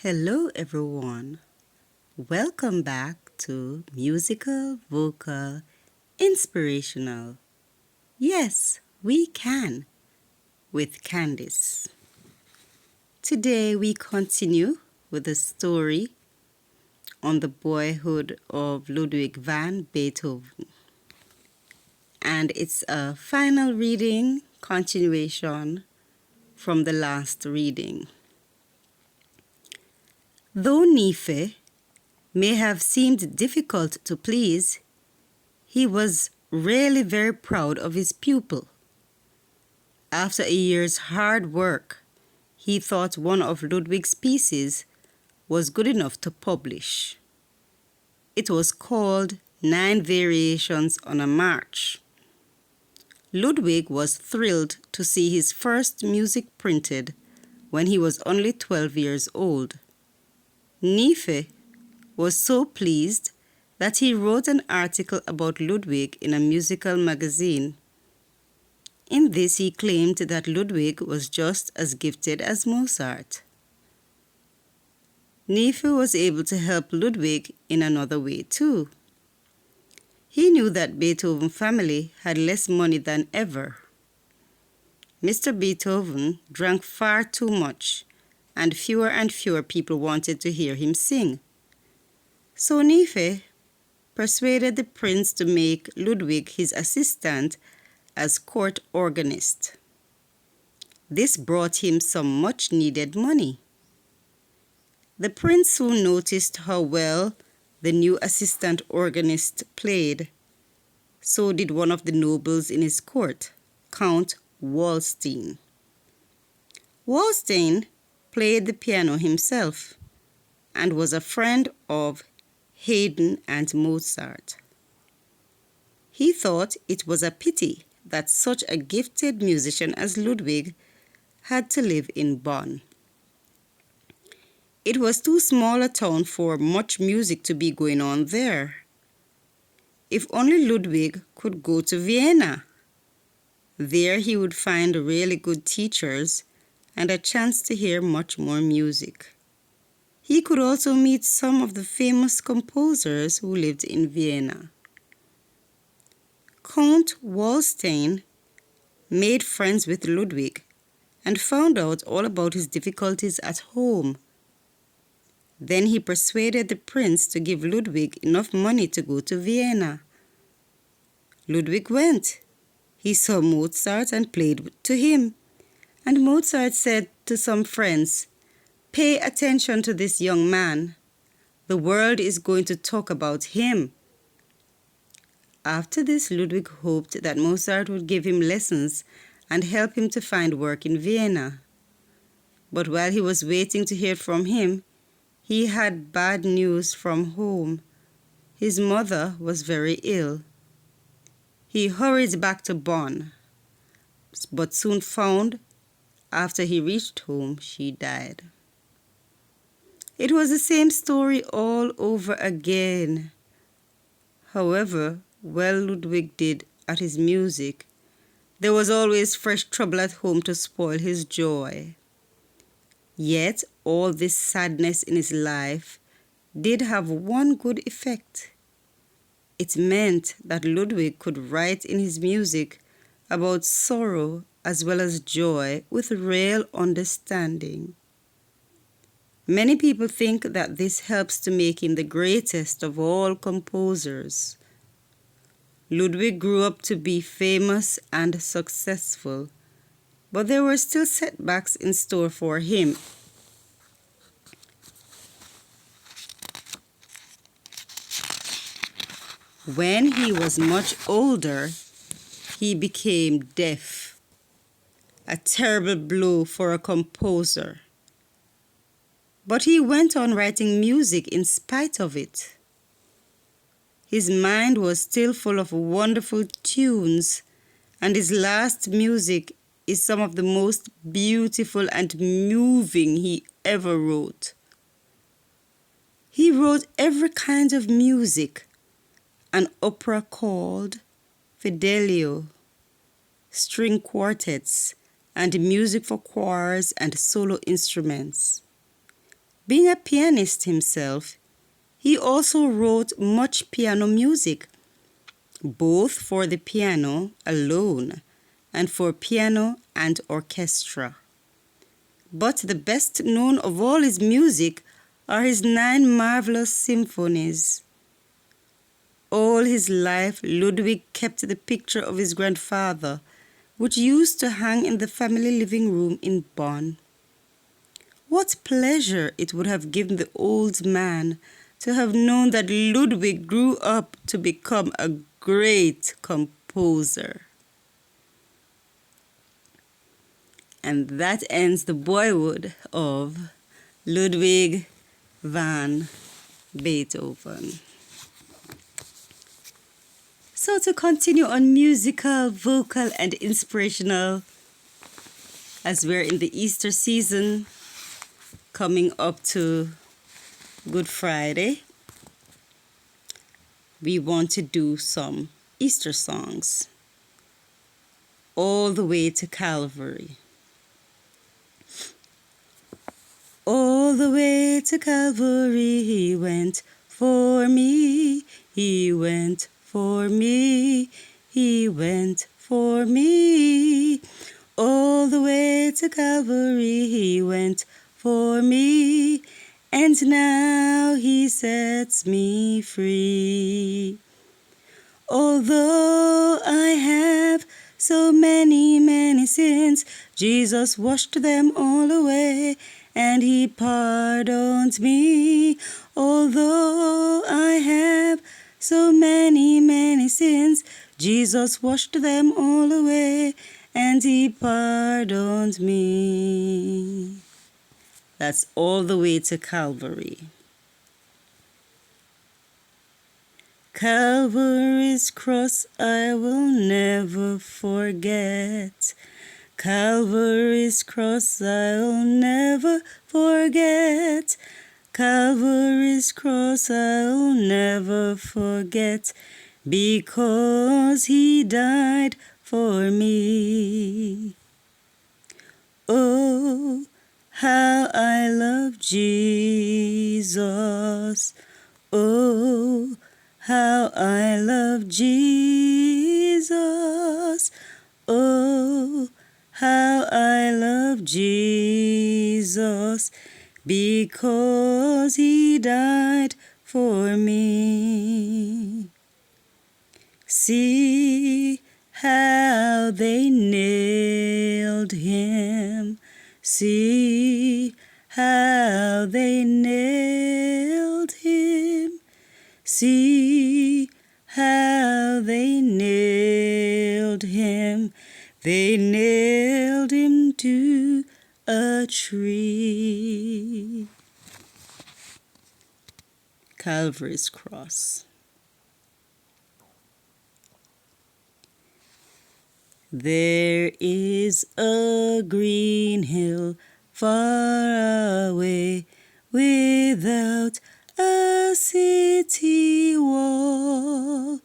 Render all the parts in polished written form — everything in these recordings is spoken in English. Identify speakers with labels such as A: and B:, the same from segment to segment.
A: Hello everyone. Welcome back to Musical Vocal Inspirational. Yes, we can with Candice. Today we continue with the story on the boyhood of Ludwig van Beethoven. And it's a final reading continuation from the last reading. Though Niefe may have seemed difficult to please, he was really very proud of his pupil. After a year's hard work, he thought one of Ludwig's pieces was good enough to publish. It was called 9 Variations on a March. Ludwig was thrilled to see his first music printed when he was only 12 years old. Niefe was so pleased that he wrote an article about Ludwig in a musical magazine. In this, he claimed that Ludwig was just as gifted as Mozart. Niefe was able to help Ludwig in another way too. He knew that Beethoven family had less money than ever. Mr. Beethoven drank far too much, and fewer people wanted to hear him sing. So Niefe persuaded the prince to make Ludwig his assistant as court organist. This brought him some much-needed money. The prince soon noticed how well the new assistant organist played. So did one of the nobles in his court, Count Waldstein. Waldstein played the piano himself and was a friend of Haydn and Mozart. He thought it was a pity that such a gifted musician as Ludwig had to live in Bonn. It was too small a town for much music to be going on there. If only Ludwig could go to Vienna. There he would find really good teachers and a chance to hear much more music. He could also meet some of the famous composers who lived in Vienna. Count Waldstein made friends with Ludwig and found out all about his difficulties at home. Then he persuaded the prince to give Ludwig enough money to go to Vienna. Ludwig went. He saw Mozart and played to him. And Mozart said to some friends, "Pay attention to this young man. The world is going to talk about him." After this, Ludwig hoped that Mozart would give him lessons and help him to find work in Vienna. But while he was waiting to hear from him, he had bad news from home. His mother was very ill. He hurried back to Bonn, but soon found, after he reached home, she died. It was the same story all over again. However well Ludwig did at his music, there was always fresh trouble at home to spoil his joy. Yet all this sadness in his life did have one good effect. It meant that Ludwig could write in his music about sorrow as well as joy with real understanding. Many people think that this helps to make him the greatest of all composers. Ludwig grew up to be famous and successful, but there were still setbacks in store for him. When he was much older, he became deaf, a terrible blow for a composer. But he went on writing music in spite of it. His mind was still full of wonderful tunes, and his last music is some of the most beautiful and moving he ever wrote. He wrote every kind of music, an opera called Fidelio, string quartets, and music for choirs and solo instruments. Being a pianist himself, he also wrote much piano music, both for the piano alone and for piano and orchestra. But the best known of all his music are his 9 marvelous symphonies. All his life, Ludwig kept the picture of his grandfather, which used to hang in the family living room in Bonn. What pleasure it would have given the old man to have known that Ludwig grew up to become a great composer. And that ends the boyhood of Ludwig van Beethoven. So to continue on musical, vocal, and inspirational, as we're in the Easter season, coming up to Good Friday, we want to do some Easter songs. All the way to Calvary. All the way to Calvary he went for me. He went for me. He went for me. All the way to Calvary he went for me. And now he sets me free. Although I have so many, many sins, Jesus washed them all away, and he pardoned me. Although I have so many, many sins, Jesus washed them all away, and he pardoned me. That's all the way to Calvary. Calvary's cross I will never forget. Calvary's cross I'll never forget. Calvary's cross I'll never forget, because he died for me. Oh, how I love Jesus. Oh, how I love Jesus. Oh, how I love Jesus, because he died for me. See how they nailed him. See how they nailed him. See how they nailed him. They nailed him to a tree. Calvary's cross. There is a green hill far away, without a city wall,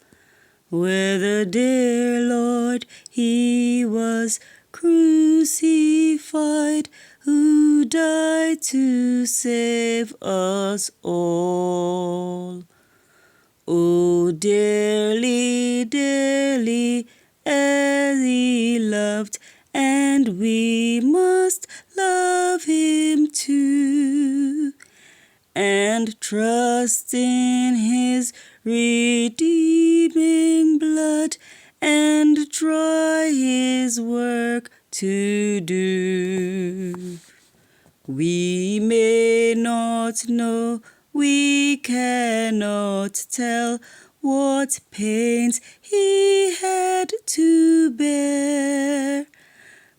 A: where the dear Lord, he was crucified, who died to save us all. Oh, dearly, dearly, as he loved, and we must love him too, and trust in his redeeming blood, and try his work to do. We may not know, we cannot tell what pains he had to bear,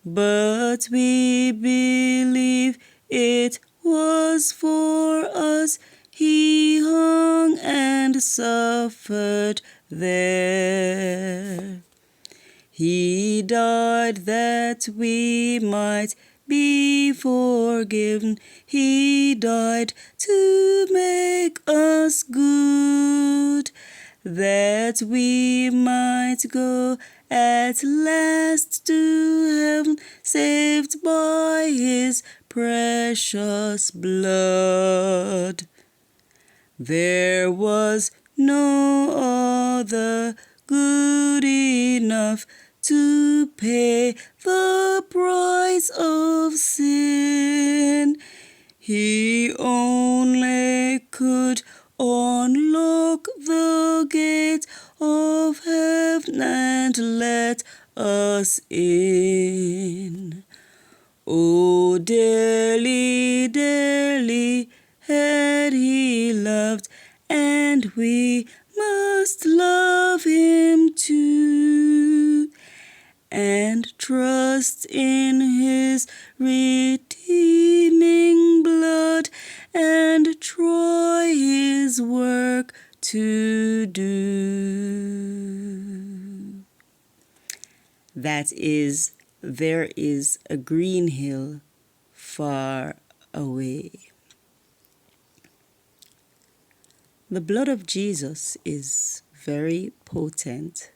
A: but we believe it was for us he hung and suffered there. He died that we might be forgiven. He died to make us good, that we might go at last to heaven, saved by his precious blood. There was no other good enough to pay the price of sin. He only could unlock the gate of heaven and let us in. Oh, dearly, dearly had he loved, and we must love him too, and trust in his redeeming blood, and try his work to do. That is, there is a green hill far away. The blood of Jesus is very potent,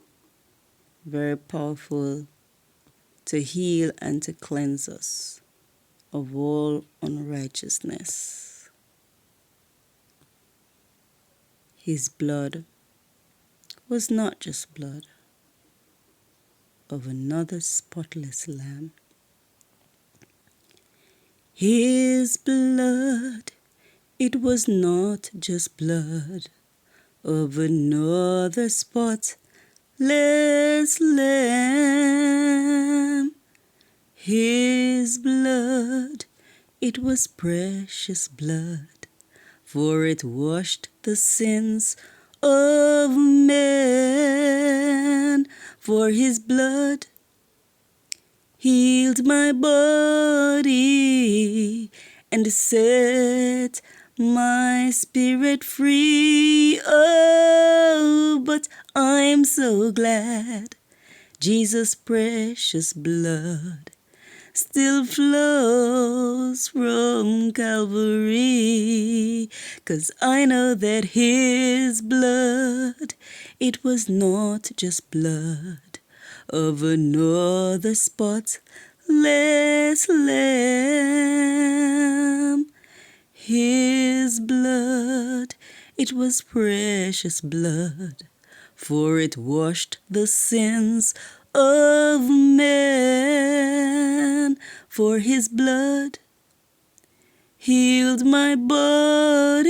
A: very powerful to heal and to cleanse us of all unrighteousness. His blood was not just blood of another spotless lamb. His blood, it was not just blood of another spotless lamb. His blood, it was precious blood, for it washed the sins of men. For his blood healed my body and set my spirit free. Oh, but I'm so glad Jesus' precious blood still flows from Calvary, 'cause I know that his blood, it was not just blood of another spotless lamb. His blood, it was precious blood, for it washed the sins of man. For his blood healed my body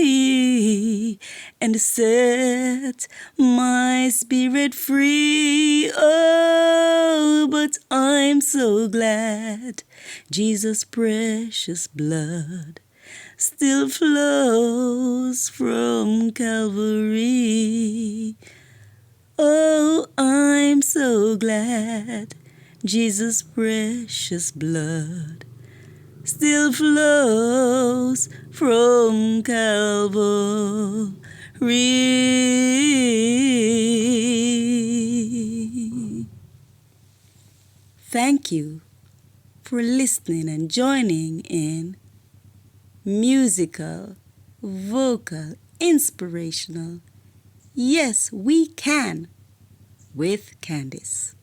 A: and set my spirit free. Oh, but I'm so glad Jesus' precious blood still flows from Calvary. Oh, I'm so glad Jesus' precious blood still flows from Calvary. Thank you for listening and joining in musical, vocal, inspirational. Yes, we can with Candice.